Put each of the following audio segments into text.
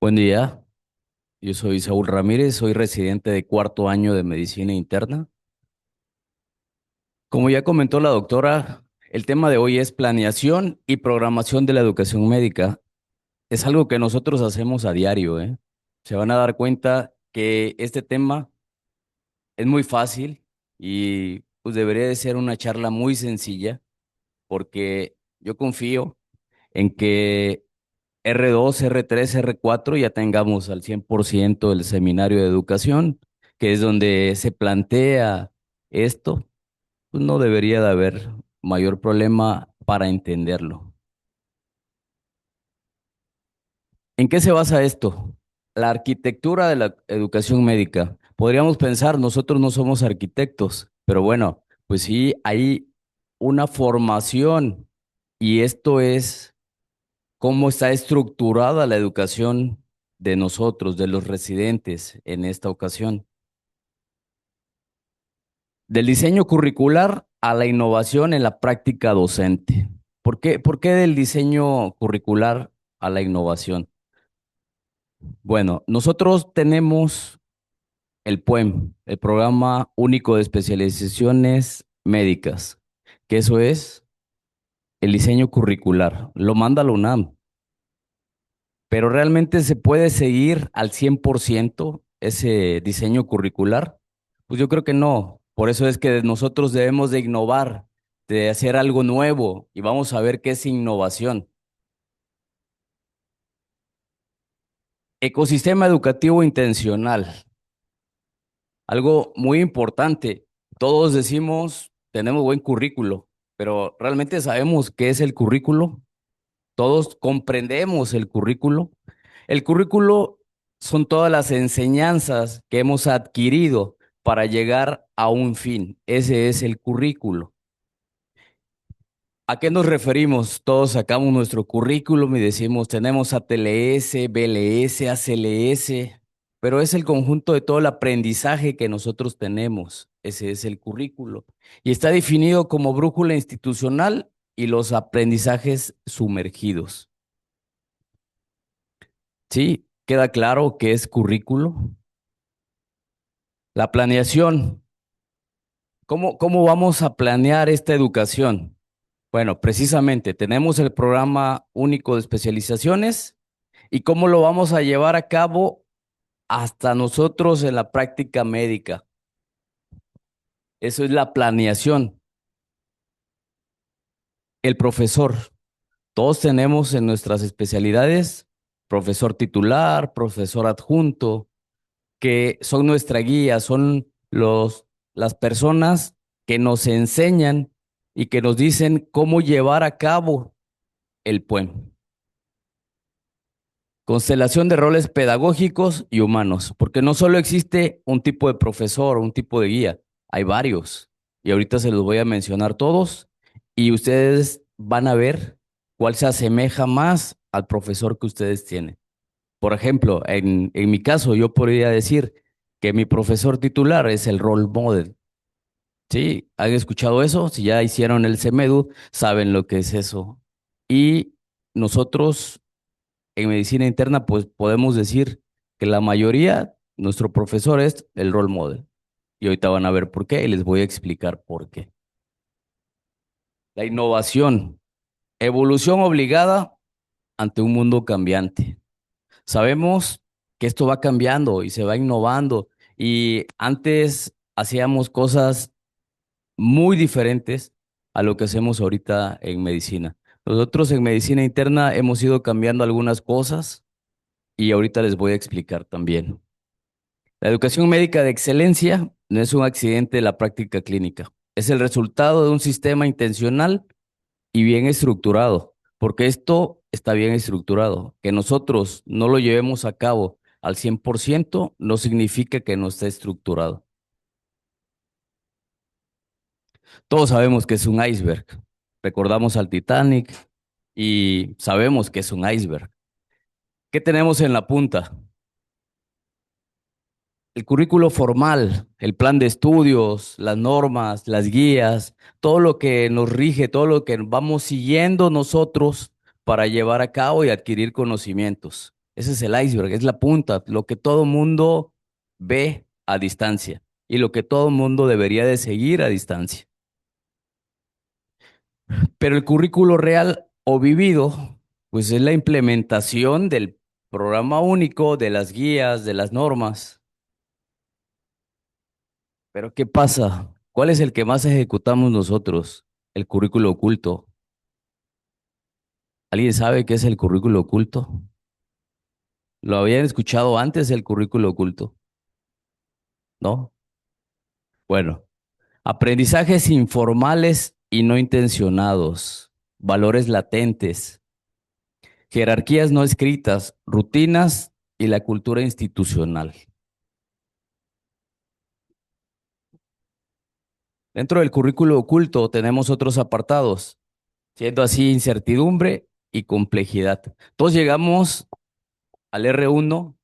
Buen día, yo soy Saúl Ramírez, soy residente de cuarto año de medicina interna. Como ya comentó la doctora, el tema de hoy es planeación y programación de la educación médica. Es algo que nosotros hacemos a diario, ¿eh? Se van a dar cuenta que este tema es muy fácil y pues debería de ser una charla muy sencilla porque yo confío en que R2, R3, R4 ya tengamos al 100% el seminario de educación, que es donde se plantea esto, pues no debería de haber mayor problema para entenderlo. ¿En qué se basa esto? La arquitectura de la educación médica. Podríamos pensar, nosotros no somos arquitectos, pero bueno, pues sí hay una formación y esto es cómo está estructurada la educación de nosotros, de los residentes en esta ocasión. Del diseño curricular a la innovación en la práctica docente. ¿Por qué del diseño curricular a la innovación? Bueno, nosotros tenemos el PUEM, el Programa Único de Especializaciones Médicas, que eso es el diseño curricular. Lo manda la UNAM. Pero realmente se puede seguir al 100% ese diseño curricular. Pues yo creo que no. Por eso es que nosotros debemos de innovar, de hacer algo nuevo y vamos a ver qué es innovación. Ecosistema educativo intencional, algo muy importante. Todos decimos, tenemos buen currículo, pero ¿realmente sabemos qué es el currículo? Todos comprendemos el currículo. El currículo son todas las enseñanzas que hemos adquirido para llegar a un fin. Ese es el currículo. ¿A qué nos referimos? Todos sacamos nuestro currículum y decimos, tenemos ATLS, BLS, ACLS, pero es el conjunto de todo el aprendizaje que nosotros tenemos. Ese es el currículo. Y está definido como brújula institucional y los aprendizajes sumergidos. Sí, queda claro que es currículo. La planeación. ¿Cómo vamos a planear esta educación? Bueno, precisamente tenemos el programa único de especializaciones y cómo lo vamos a llevar a cabo hasta nosotros en la práctica médica. Eso es la planeación. El profesor. Todos tenemos en nuestras especialidades profesor titular, profesor adjunto, que son nuestra guía, son las personas que nos enseñan y que nos dicen cómo llevar a cabo el PUEM. Constelación de roles pedagógicos y humanos, porque no solo existe un tipo de profesor o un tipo de guía, hay varios. Y ahorita se los voy a mencionar todos y ustedes van a ver cuál se asemeja más al profesor que ustedes tienen. Por ejemplo, en mi caso, yo podría decir que mi profesor titular es el role model. ¿Sí? ¿Han escuchado eso? Si ya hicieron el CEMEDU, saben lo que es eso. Y nosotros en medicina interna, pues podemos decir que la mayoría, nuestro profesor es el role model. Y ahorita van a ver por qué y les voy a explicar por qué. La innovación, evolución obligada ante un mundo cambiante. Sabemos que esto va cambiando y se va innovando y antes hacíamos cosas muy diferentes a lo que hacemos ahorita en medicina. Nosotros en medicina interna hemos ido cambiando algunas cosas y ahorita les voy a explicar también. La educación médica de excelencia no es un accidente de la práctica clínica, es el resultado de un sistema intencional y bien estructurado, porque esto está bien estructurado. Que nosotros no lo llevemos a cabo al 100% no significa que no esté estructurado. Todos sabemos que es un iceberg. Recordamos al Titanic y sabemos que es un iceberg. ¿Qué tenemos en la punta? El currículo formal, el plan de estudios, las normas, las guías, todo lo que nos rige, todo lo que vamos siguiendo nosotros para llevar a cabo y adquirir conocimientos. Ese es el iceberg, es la punta, lo que todo mundo ve a distancia y lo que todo mundo debería de seguir a distancia. Pero el currículo real o vivido, pues es la implementación del programa único, de las guías, de las normas. Pero ¿qué pasa? ¿Cuál es el que más ejecutamos nosotros? El currículo oculto. ¿Alguien sabe qué es el currículo oculto? ¿Lo habían escuchado antes el currículo oculto? ¿No? Bueno, aprendizajes informales y no intencionados, valores latentes, jerarquías no escritas, rutinas y la cultura institucional. Dentro del currículo oculto tenemos otros apartados, siendo así incertidumbre y complejidad. Todos llegamos al R1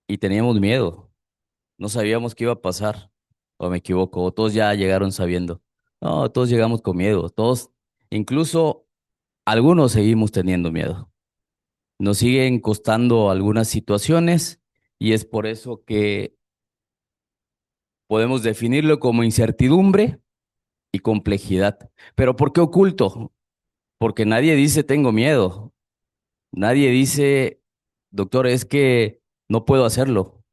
y teníamos miedo, no sabíamos qué iba a pasar, o me equivoco, o todos ya llegaron sabiendo. No, todos llegamos con miedo, todos, incluso algunos seguimos teniendo miedo. Nos siguen costando algunas situaciones y es por eso que podemos definirlo como incertidumbre y complejidad. Pero ¿por qué oculto? Porque nadie dice tengo miedo. Nadie dice, doctor, es que no puedo hacerlo.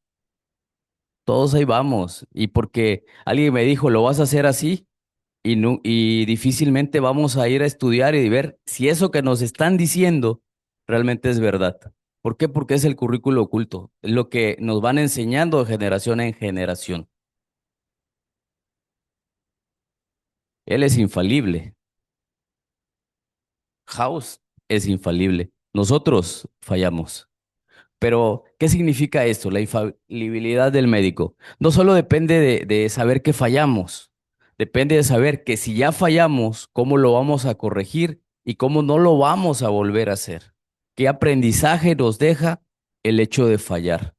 Todos ahí vamos. Y porque alguien me dijo, lo vas a hacer así y, no, y difícilmente vamos a ir a estudiar y ver si eso que nos están diciendo realmente es verdad. ¿Por qué? Porque es el currículo oculto. Es lo que nos van enseñando de generación en generación. Él es infalible. House es infalible. Nosotros fallamos. Pero, ¿qué significa esto? La infalibilidad del médico. No solo depende de saber que fallamos, depende de saber que si ya fallamos, cómo lo vamos a corregir y cómo no lo vamos a volver a hacer. ¿Qué aprendizaje nos deja el hecho de fallar?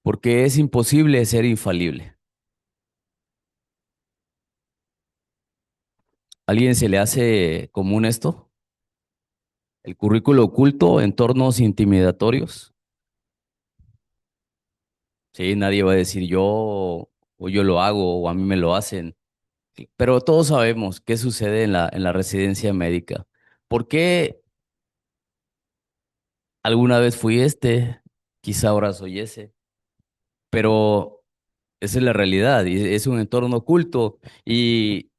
Porque es imposible ser infalible. ¿A alguien se le hace común esto? El currículo oculto, entornos intimidatorios. Sí, nadie va a decir yo o yo lo hago o a mí me lo hacen. Sí, pero todos sabemos qué sucede en la residencia médica. ¿Por qué alguna vez fui este? Quizá ahora soy ese. Pero esa es la realidad y es un entorno oculto y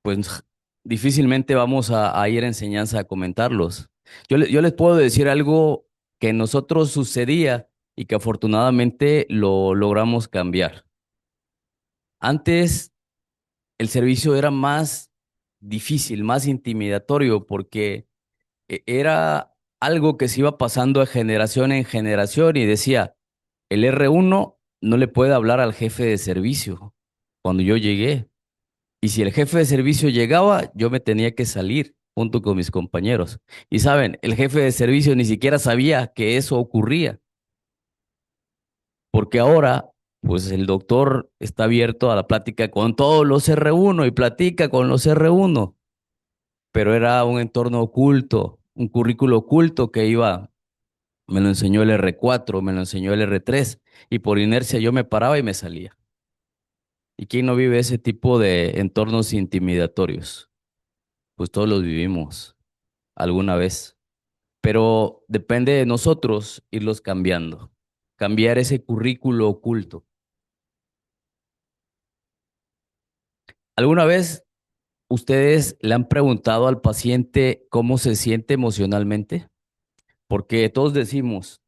pues difícilmente vamos a ir a enseñanza a comentarlos. Yo les puedo decir algo que en nosotros sucedía y que afortunadamente lo logramos cambiar. Antes el servicio era más difícil, más intimidatorio porque era algo que se iba pasando de generación en generación y decía, el R1 no le puede hablar al jefe de servicio cuando yo llegué. Y si el jefe de servicio llegaba, yo me tenía que salir junto con mis compañeros. Y saben, el jefe de servicio ni siquiera sabía que eso ocurría, porque ahora, pues el doctor está abierto a la plática con todos los R1 y platica con los R1, pero era un entorno oculto, un currículo oculto que iba. Me lo enseñó el R4, me lo enseñó el R3 y por inercia yo me paraba y me salía. ¿Y quién no vive ese tipo de entornos intimidatorios? Pues todos los vivimos alguna vez, pero depende de nosotros irlos cambiando, cambiar ese currículo oculto. ¿Alguna vez ustedes le han preguntado al paciente cómo se siente emocionalmente? Porque todos decimos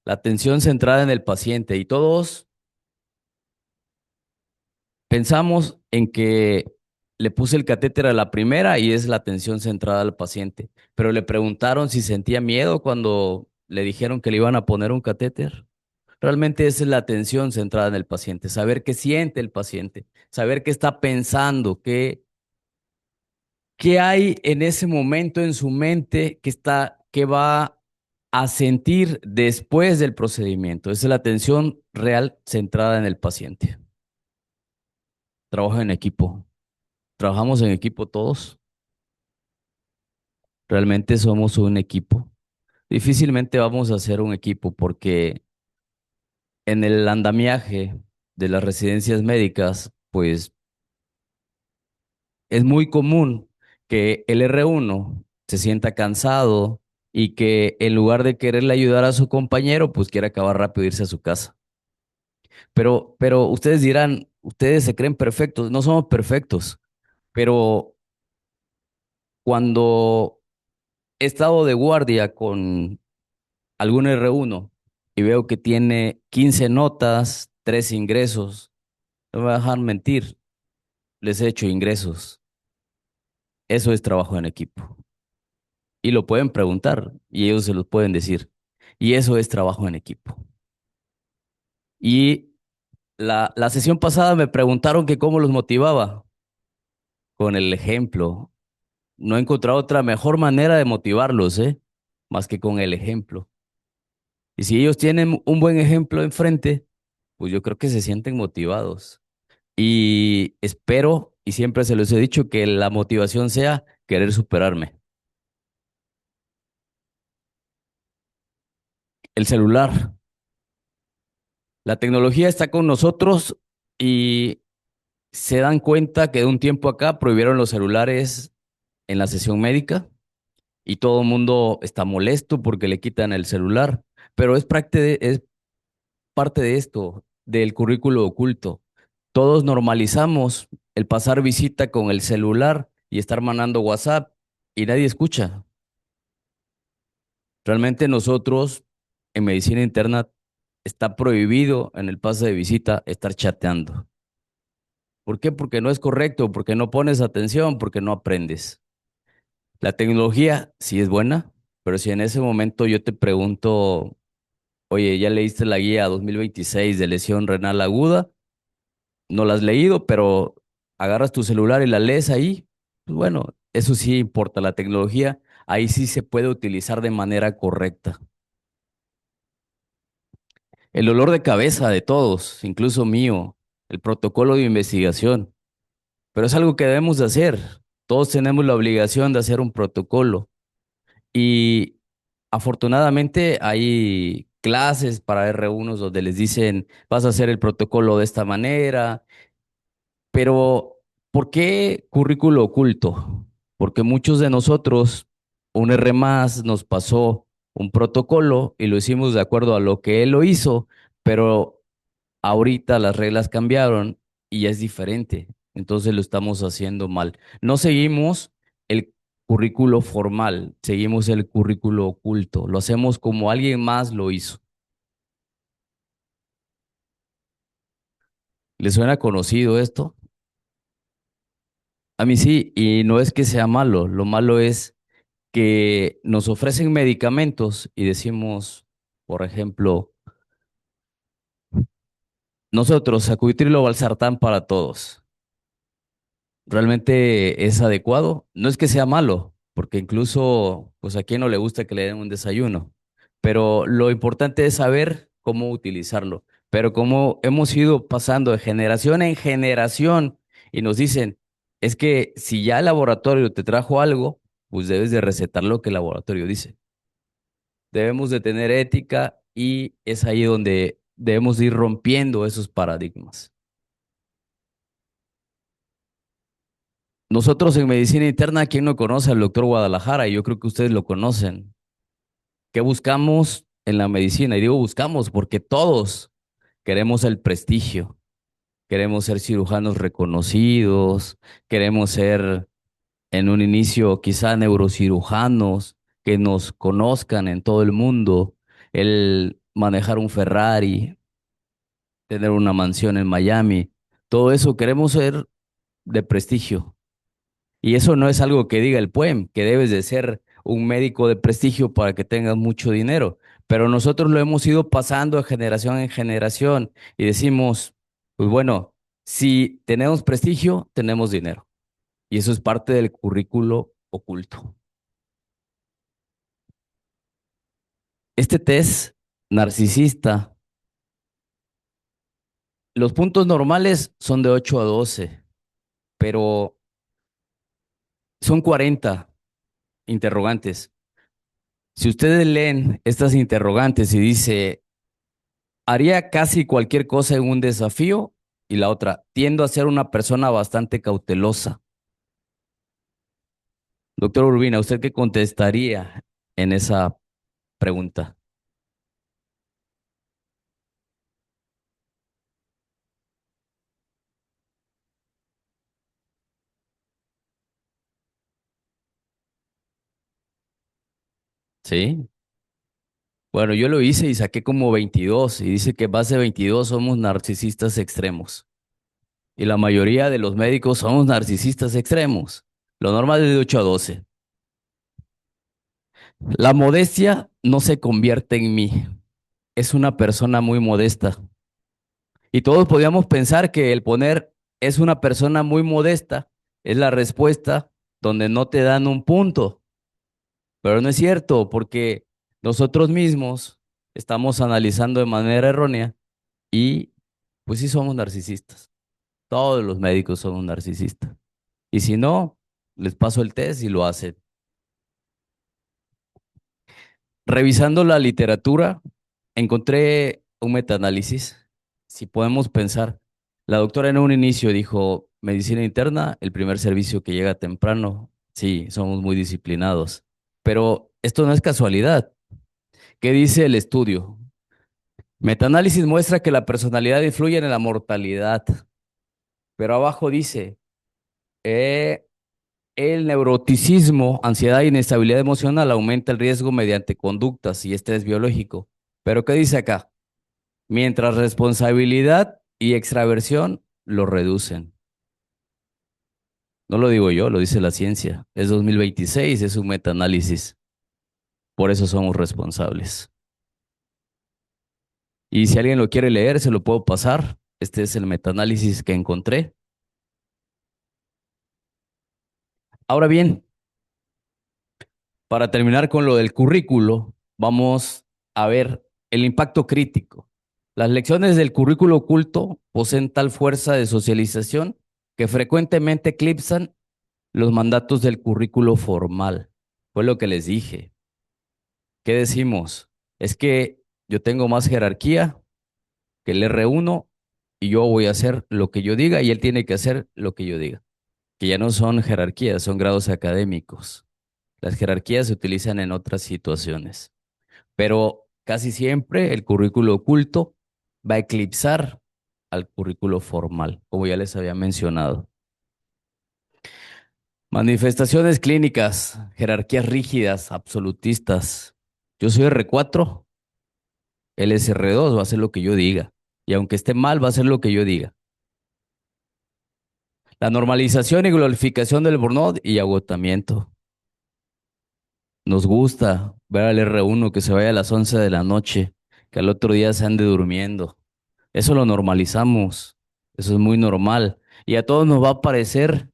la atención centrada en el paciente y todos pensamos en que le puse el catéter a la primera y es la atención centrada al paciente, pero le preguntaron si sentía miedo cuando le dijeron que le iban a poner un catéter. Realmente esa es la atención centrada en el paciente, saber qué siente el paciente, saber qué está pensando, qué hay en ese momento en su mente que va a sentir después del procedimiento. Esa es la atención real centrada en el paciente. Trabajo en equipo. Trabajamos en equipo todos. Realmente somos un equipo. Difícilmente vamos a hacer un equipo porque en el andamiaje de las residencias médicas, pues es muy común que el R1 se sienta cansado y que en lugar de quererle ayudar a su compañero, pues quiere acabar rápido e irse a su casa. Pero ustedes dirán, ustedes se creen perfectos, no somos perfectos, pero cuando he estado de guardia con algún R1 y veo que tiene 15 notas, 3 ingresos, no me voy a dejar mentir, les he hecho ingresos. Eso es trabajo en equipo. Y lo pueden preguntar y ellos se los pueden decir. Y eso es trabajo en equipo. Y la sesión pasada me preguntaron que cómo los motivaba con el ejemplo. No he encontrado otra mejor manera de motivarlos, ¿eh? Más que con el ejemplo. Y si ellos tienen un buen ejemplo enfrente, pues yo creo que se sienten motivados. Y espero, y siempre se los he dicho, que la motivación sea querer superarme. El celular. La tecnología está con nosotros y se dan cuenta que de un tiempo acá prohibieron los celulares en la sesión médica y todo el mundo está molesto porque le quitan el celular, pero es parte de esto, del currículo oculto. Todos normalizamos el pasar visita con el celular y estar mandando WhatsApp y nadie escucha. Realmente nosotros en medicina interna está prohibido en el pase de visita estar chateando. ¿Por qué? Porque no es correcto, porque no pones atención, porque no aprendes. La tecnología sí es buena, pero si en ese momento yo te pregunto, oye, ¿ya leíste la guía 2026 de lesión renal aguda? No la has leído, pero agarras tu celular y la lees ahí. Pues bueno, eso sí importa. La tecnología ahí sí se puede utilizar de manera correcta. El dolor de cabeza de todos, incluso mío, el protocolo de investigación, pero es algo que debemos de hacer. Todos tenemos la obligación de hacer un protocolo. Y afortunadamente hay clases para R1 donde les dicen, vas a hacer el protocolo de esta manera, pero ¿por qué currículo oculto? Porque muchos de nosotros, un R más nos pasó un protocolo y lo hicimos de acuerdo a lo que él lo hizo, pero ahorita las reglas cambiaron y ya es diferente. Entonces lo estamos haciendo mal. No seguimos el currículo formal, seguimos el currículo oculto. Lo hacemos como alguien más lo hizo. ¿Les suena conocido esto? A mí sí, y no es que sea malo. Lo malo es que nos ofrecen medicamentos y decimos, por ejemplo, nosotros, sacubitril valsartán para todos. ¿Realmente es adecuado? No es que sea malo, porque incluso, pues a quien no le gusta que le den un desayuno, pero lo importante es saber cómo utilizarlo. Pero como hemos ido pasando de generación en generación y nos dicen, es que si ya el laboratorio te trajo algo, pues debes de recetar lo que el laboratorio dice. Debemos de tener ética y es ahí donde debemos de ir rompiendo esos paradigmas. Nosotros en medicina interna, ¿quién no conoce al doctor Guadalajara? Y yo creo que ustedes lo conocen. ¿Qué buscamos en la medicina? Y digo buscamos porque todos queremos el prestigio, queremos ser cirujanos reconocidos, queremos ser en un inicio quizá neurocirujanos que nos conozcan en todo el mundo, el manejar un Ferrari, tener una mansión en Miami, todo eso queremos ser de prestigio. Y eso no es algo que diga el PUEM, que debes de ser un médico de prestigio para que tengas mucho dinero. Pero nosotros lo hemos ido pasando de generación en generación y decimos, pues bueno, si tenemos prestigio, tenemos dinero. Y eso es parte del currículo oculto. Este test narcisista, los puntos normales son de 8 a 12, pero son 40 interrogantes. Si ustedes leen estas interrogantes y dice, haría casi cualquier cosa en un desafío, y la otra, tiendo a ser una persona bastante cautelosa. Doctor Urbina, ¿usted qué contestaría en esa pregunta? ¿Sí? Bueno, yo lo hice y saqué como 22 y dice que base 22 somos narcisistas extremos. Y la mayoría de los médicos somos narcisistas extremos. Lo normal es de 8 a 12. La modestia no se convierte en mí. Es una persona muy modesta. Y todos podíamos pensar que el poner es una persona muy modesta es la respuesta donde no te dan un punto. Pero no es cierto, porque nosotros mismos estamos analizando de manera errónea y pues sí somos narcisistas. Todos los médicos somos narcisistas. Y si no, les paso el test y lo hacen. Revisando la literatura, encontré un metaanálisis. Si podemos pensar, la doctora en un inicio dijo, medicina interna, el primer servicio que llega temprano. Sí, somos muy disciplinados. Pero esto no es casualidad. ¿Qué dice el estudio? Metaanálisis muestra que la personalidad influye en la mortalidad, pero abajo dice, eh, el neuroticismo, ansiedad e inestabilidad emocional aumenta el riesgo mediante conductas y estrés biológico. Pero ¿qué dice acá? Mientras responsabilidad y extraversión lo reducen. No lo digo yo, lo dice la ciencia. Es 2026, es un metaanálisis. Por eso somos responsables. Y si alguien lo quiere leer, se lo puedo pasar. Este es el metaanálisis que encontré. Ahora bien, para terminar con lo del currículo, vamos a ver el impacto crítico. Las lecciones del currículo oculto poseen tal fuerza de socialización que frecuentemente eclipsan los mandatos del currículo formal. Fue lo que les dije. ¿Qué decimos? Es que yo tengo más jerarquía que el R1 y yo voy a hacer lo que yo diga y él tiene que hacer lo que yo diga. Que ya no son jerarquías, son grados académicos. Las jerarquías se utilizan en otras situaciones, pero casi siempre el currículo oculto va a eclipsar al currículo formal, como ya les había mencionado. Manifestaciones clínicas, jerarquías rígidas, absolutistas. Yo soy R4, él es R2, va a hacer lo que yo diga. Y aunque esté mal, va a hacer lo que yo diga. La normalización y glorificación del burnout y agotamiento. Nos gusta ver al R1 que se vaya a las 11 de la noche, que al otro día se ande durmiendo. Eso lo normalizamos. Eso es muy normal. Y a todos nos va a parecer,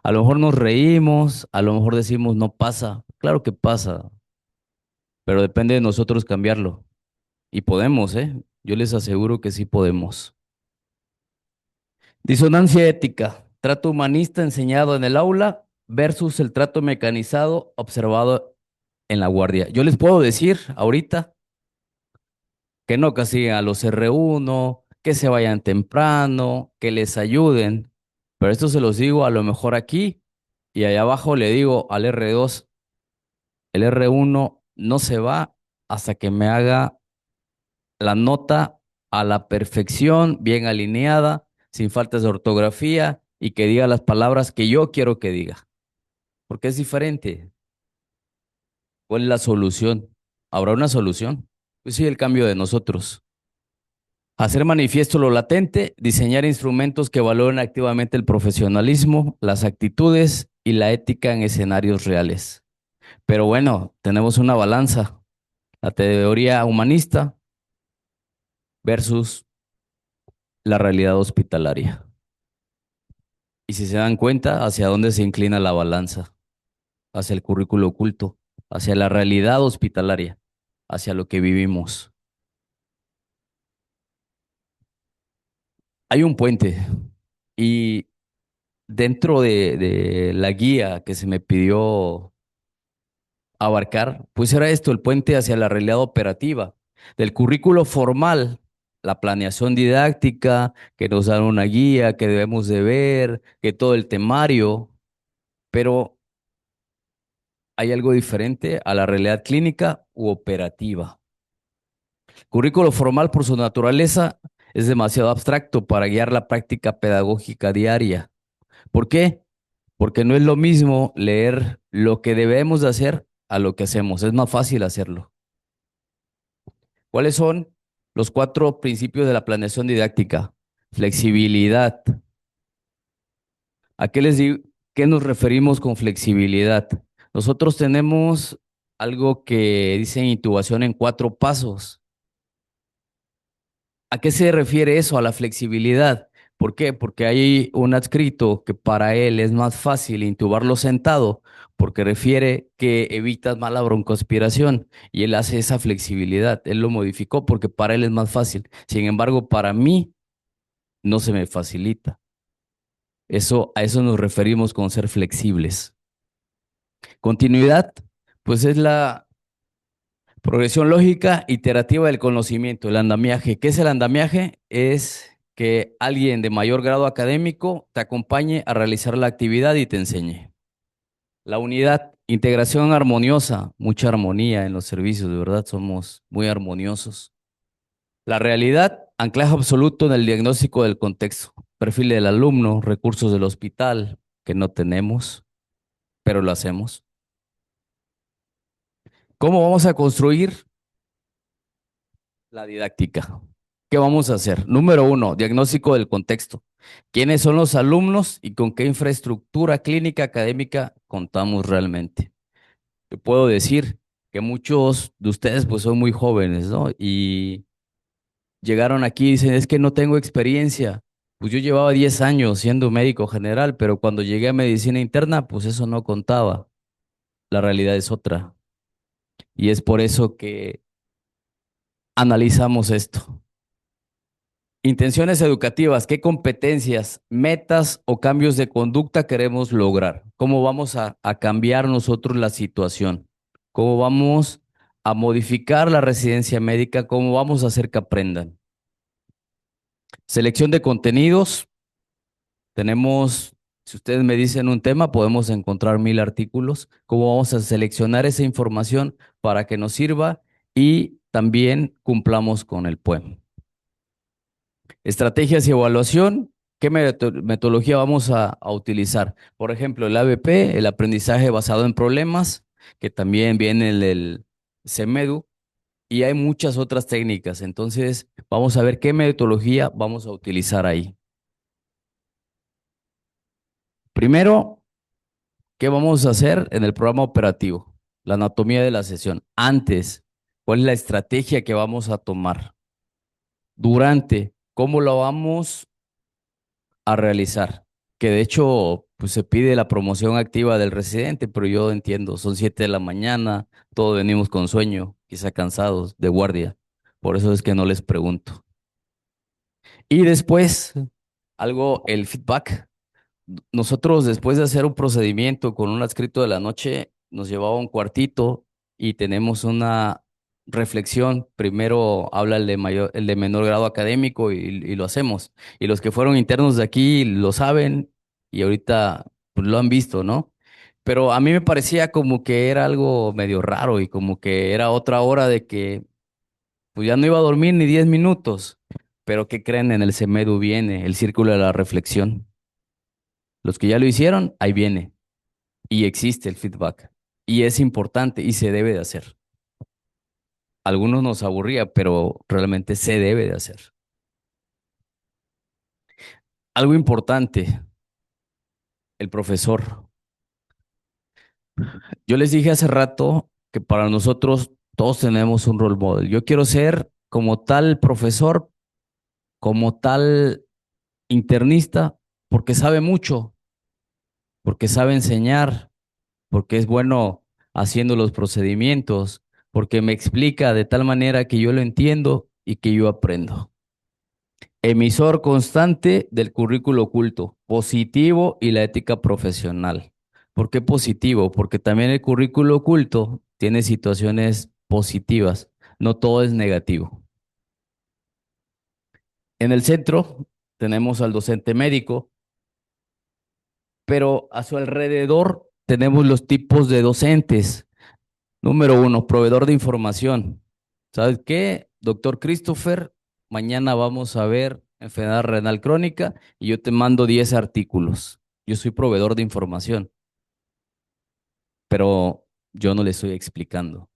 a lo mejor nos reímos, a lo mejor decimos no pasa. Claro que pasa, pero depende de nosotros cambiarlo. Y podemos, ¿eh? Yo les aseguro que sí podemos. Disonancia ética. Trato humanista enseñado en el aula versus el trato mecanizado observado en la guardia. Yo les puedo decir ahorita que no castiguen a los R1, que se vayan temprano, que les ayuden. Pero esto se los digo a lo mejor aquí y allá abajo le digo al R2, el R1 no se va hasta que me haga la nota a la perfección, bien alineada, sin faltas de ortografía y que diga las palabras que yo quiero que diga. Porque es diferente. ¿Cuál es la solución? ¿Habrá una solución? Pues sí, el cambio de nosotros. Hacer manifiesto lo latente, diseñar instrumentos que valoren activamente el profesionalismo, las actitudes y la ética en escenarios reales. Pero bueno, tenemos una balanza, la teoría humanista versus la realidad hospitalaria. Y si se dan cuenta, hacia dónde se inclina la balanza, hacia el currículo oculto, hacia la realidad hospitalaria, hacia lo que vivimos. Hay un puente y dentro de la guía que se me pidió abarcar, pues era esto, el puente hacia la realidad operativa. Del currículo formal, la planeación didáctica, que nos dan una guía, que debemos de ver, que todo el temario, pero hay algo diferente a la realidad clínica u operativa. Currículo formal por su naturaleza es demasiado abstracto para guiar la práctica pedagógica diaria. ¿Por qué? Porque no es lo mismo leer lo que debemos de hacer a lo que hacemos. Es más fácil hacerlo. ¿Cuáles son los cuatro principios de la planeación didáctica? Flexibilidad. ¿A qué les digo? ¿Qué nos referimos con flexibilidad? Nosotros tenemos algo que dice intubación en cuatro pasos. ¿A qué se refiere eso? A la flexibilidad. ¿Por qué? Porque hay un adscrito que para él es más fácil intubarlo sentado, porque refiere que evitas más la broncoaspiración y él hace esa flexibilidad. Él lo modificó porque para él es más fácil. Sin embargo, para mí no se me facilita. Eso, a eso nos referimos con ser flexibles. Continuidad, pues es la progresión lógica iterativa del conocimiento, el andamiaje. ¿Qué es el andamiaje? Es que alguien de mayor grado académico te acompañe a realizar la actividad y te enseñe. La unidad, integración armoniosa, mucha armonía en los servicios, de verdad, somos muy armoniosos. La realidad, anclaje absoluto en el diagnóstico del contexto, perfil del alumno, recursos del hospital, que no tenemos, pero lo hacemos. ¿Cómo vamos a construir la didáctica? ¿Qué vamos a hacer? Número uno, diagnóstico del contexto. ¿Quiénes son los alumnos y con qué infraestructura clínica académica contamos realmente? Yo puedo decir que muchos de ustedes pues son muy jóvenes, ¿no? Y llegaron aquí y dicen, es que no tengo experiencia. Pues yo llevaba 10 años siendo médico general, pero cuando llegué a medicina interna, pues eso no contaba. La realidad es otra. Y es por eso que analizamos esto. Intenciones educativas, ¿qué competencias, metas o cambios de conducta queremos lograr? ¿Cómo vamos a cambiar nosotros la situación? ¿Cómo vamos a modificar la residencia médica? ¿Cómo vamos a hacer que aprendan? Selección de contenidos. Tenemos, si ustedes me dicen un tema, podemos encontrar 1000 artículos. ¿Cómo vamos a seleccionar esa información para que nos sirva y también cumplamos con el poema? Estrategias y evaluación. ¿Qué metodología vamos a utilizar? Por ejemplo, el ABP, el aprendizaje basado en problemas, que también viene el CEMEDU, y hay muchas otras técnicas. Entonces, vamos a ver qué metodología vamos a utilizar ahí. Primero, ¿qué vamos a hacer en el programa operativo? La anatomía de la sesión. Antes, ¿cuál es la estrategia que vamos a tomar? Durante, ¿cómo lo vamos a realizar? Que de hecho, pues se pide la promoción activa del residente, pero yo entiendo, son 7 de la mañana, todos venimos con sueño, quizá cansados, de guardia. Por eso es que no les pregunto. Y después, algo, el feedback. Nosotros, después de hacer un procedimiento con un adscrito de la noche, nos llevaba un cuartito y tenemos una reflexión. Primero habla el de mayor, el de menor grado académico y lo hacemos. Y los que fueron internos de aquí lo saben y ahorita pues, lo han visto, ¿no? Pero a mí me parecía como que era algo medio raro y como que era otra hora de que pues ya no iba a dormir ni 10 minutos. Pero ¿qué creen? En el CEMEDU viene el círculo de la reflexión. Los que ya lo hicieron, ahí viene. Y existe el feedback. Y es importante y se debe de hacer. Algunos nos aburría, pero realmente se debe de hacer. Algo importante, el profesor. Yo les dije hace rato que para nosotros todos tenemos un role model. Yo quiero ser como tal profesor, como tal internista, porque sabe mucho, porque sabe enseñar, porque es bueno haciendo los procedimientos, porque me explica de tal manera que yo lo entiendo y que yo aprendo. Emisor constante del currículo oculto, positivo y la ética profesional. ¿Por qué positivo? Porque también el currículo oculto tiene situaciones positivas, no todo es negativo. En el centro tenemos al docente médico, pero a su alrededor tenemos los tipos de docentes. Número uno, proveedor de información. ¿Sabes qué? Doctor Christopher, mañana vamos a ver enfermedad renal crónica y yo te mando 10 artículos. Yo soy proveedor de información, pero yo no le estoy explicando,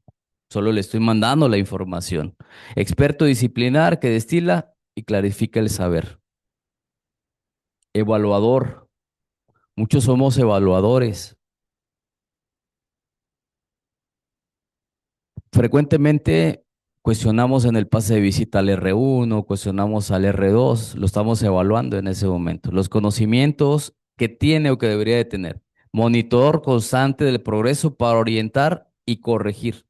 solo le estoy mandando la información. Experto disciplinar que destila y clarifica el saber. Evaluador. Muchos somos evaluadores. Frecuentemente cuestionamos en el pase de visita al R1, cuestionamos al R2, lo estamos evaluando en ese momento. Los conocimientos que tiene o que debería de tener. Monitor constante del progreso para orientar y corregir.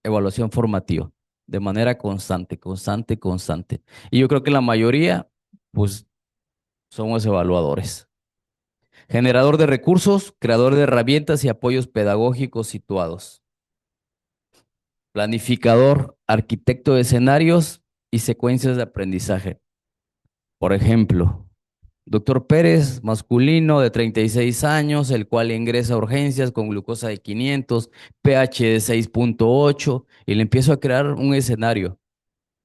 Evaluación formativa. De manera constante, constante, constante. Y yo creo que la mayoría, pues, somos evaluadores. Generador de recursos, creador de herramientas y apoyos pedagógicos situados. Planificador, arquitecto de escenarios y secuencias de aprendizaje. Por ejemplo, doctor Pérez, masculino de 36 años, el cual ingresa a urgencias con glucosa de 500, pH de 6.8 y le empiezo a crear un escenario.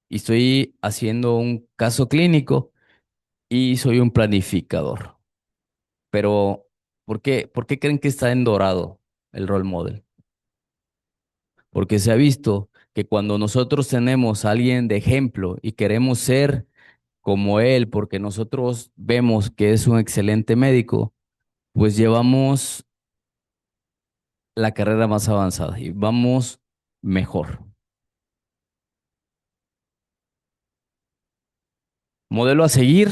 Y estoy haciendo un caso clínico y soy un planificador. Pero, ¿por qué creen que está en dorado el role model? Porque se ha visto que cuando nosotros tenemos a alguien de ejemplo y queremos ser como él, porque nosotros vemos que es un excelente médico, pues llevamos la carrera más avanzada y vamos mejor. Modelo a seguir,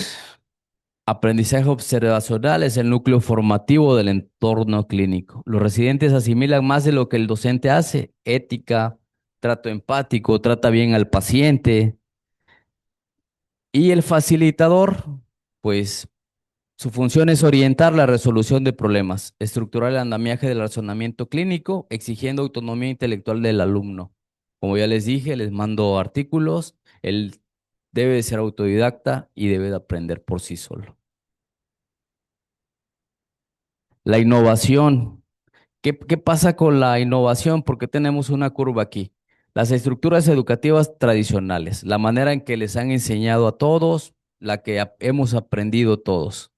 aprendizaje observacional es el núcleo formativo del entorno clínico. Los residentes asimilan más de lo que el docente hace, ética, trato empático, trata bien al paciente. Y el facilitador, pues su función es orientar la resolución de problemas, estructurar el andamiaje del razonamiento clínico, exigiendo autonomía intelectual del alumno. Como ya les dije, les mando artículos, él debe de ser autodidacta y debe de aprender por sí solo. La innovación. ¿Qué pasa con la innovación? ¿Por qué tenemos una curva aquí? Las estructuras educativas tradicionales, la manera en que les han enseñado a todos, la que hemos aprendido todos.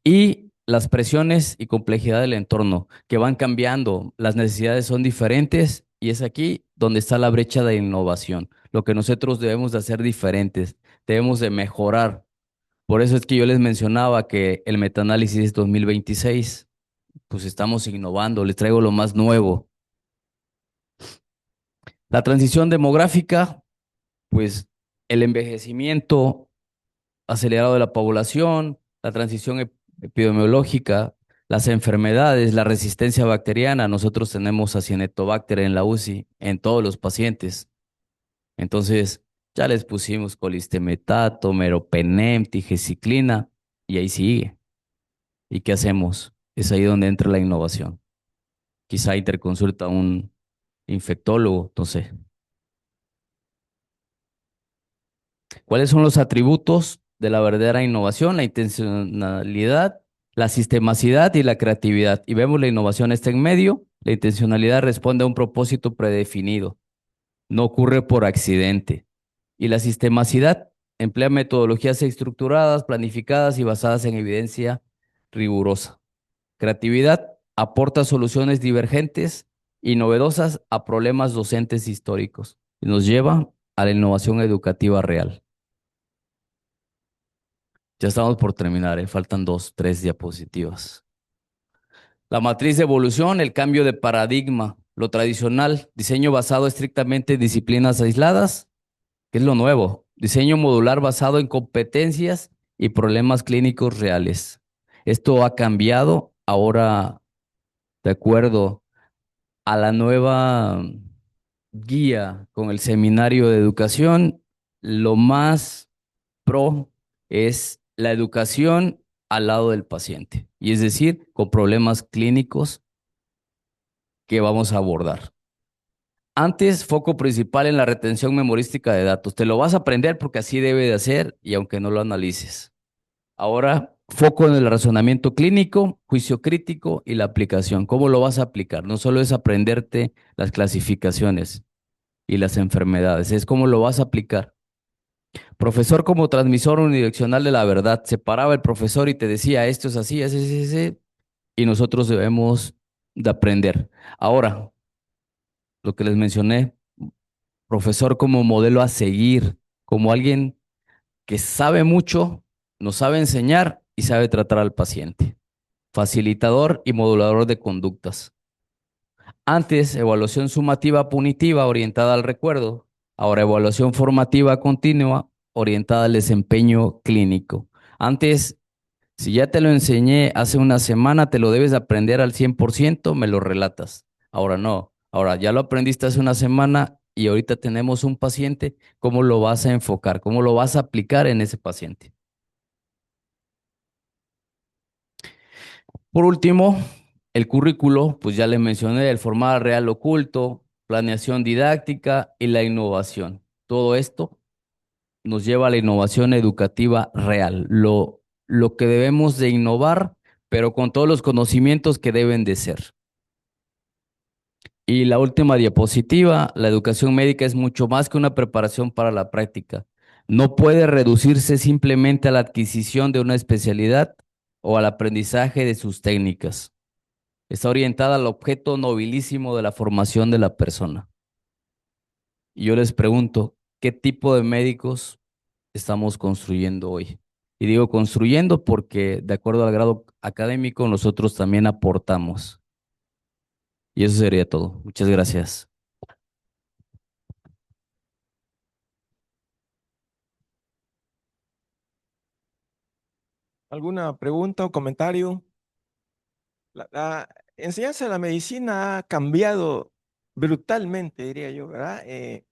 Y las presiones y complejidad del entorno que van cambiando, las necesidades son diferentes y es aquí donde está la brecha de innovación. Lo que nosotros debemos de hacer diferentes, debemos de mejorar. Por eso es que yo les mencionaba que el metaanálisis 2026, pues estamos innovando, les traigo lo más nuevo. La transición demográfica, pues el envejecimiento acelerado de la población, la transición epidemiológica, las enfermedades, la resistencia bacteriana. Nosotros tenemos a Cianobacter en la UCI, en todos los pacientes. Entonces, ya les pusimos colistemetato, meropenem, tigeciclina, y ahí sigue. ¿Y qué hacemos? Es ahí donde entra la innovación. Quizá interconsulta a un infectólogo, no sé. ¿Cuáles son los atributos de la verdadera innovación? La intencionalidad, la sistemacidad y la creatividad. Y vemos la innovación está en medio. La intencionalidad responde a un propósito predefinido. No ocurre por accidente. Y la sistemacidad emplea metodologías estructuradas, planificadas y basadas en evidencia rigurosa. Creatividad aporta soluciones divergentes y novedosas a problemas docentes históricos y nos lleva a la innovación educativa real. Ya estamos por terminar, ¿eh? Faltan dos, tres diapositivas. La matriz de evolución, el cambio de paradigma, lo tradicional, diseño basado estrictamente en disciplinas aisladas, ¿qué es lo nuevo? Diseño modular basado en competencias y problemas clínicos reales. Esto ha cambiado ahora, de acuerdo a la nueva guía con el seminario de educación, lo más pro es la educación al lado del paciente, y es decir, con problemas clínicos que vamos a abordar. Antes, foco principal en la retención memorística de datos. Te lo vas a aprender porque así debe de hacer y aunque no lo analices. Ahora, foco en el razonamiento clínico, juicio crítico y la aplicación. ¿Cómo lo vas a aplicar? No solo es aprenderte las clasificaciones y las enfermedades, es cómo lo vas a aplicar. Profesor como transmisor unidireccional de la verdad. Se paraba el profesor y te decía, esto es así, así, así, así, y nosotros debemos de aprender. Ahora, lo que les mencioné, profesor como modelo a seguir, como alguien que sabe mucho, nos sabe enseñar y sabe tratar al paciente. Facilitador y modulador de conductas. Antes, evaluación sumativa punitiva orientada al recuerdo. Ahora, evaluación formativa continua orientada al desempeño clínico. Antes, si ya te lo enseñé hace una semana, te lo debes de aprender al 100%, me lo relatas. Ahora no. Ahora ya lo aprendiste hace una semana y ahorita tenemos un paciente, ¿cómo lo vas a enfocar? ¿Cómo lo vas a aplicar en ese paciente? Por último, el currículo, pues ya les mencioné, el formato real oculto, planeación didáctica y la innovación. Todo esto nos lleva a la innovación educativa real, lo que debemos de innovar, pero con todos los conocimientos que deben de ser. Y la última diapositiva, la educación médica es mucho más que una preparación para la práctica. No puede reducirse simplemente a la adquisición de una especialidad o al aprendizaje de sus técnicas. Está orientada al objeto nobilísimo de la formación de la persona. Y yo les pregunto, ¿qué tipo de médicos estamos construyendo hoy? Y digo construyendo porque de acuerdo al grado académico nosotros también aportamos. Y eso sería todo. Muchas gracias. ¿Alguna pregunta o comentario? La enseñanza de la medicina ha cambiado brutalmente, diría yo, ¿verdad? En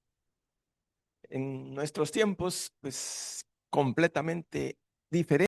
nuestros tiempos, pues completamente diferente.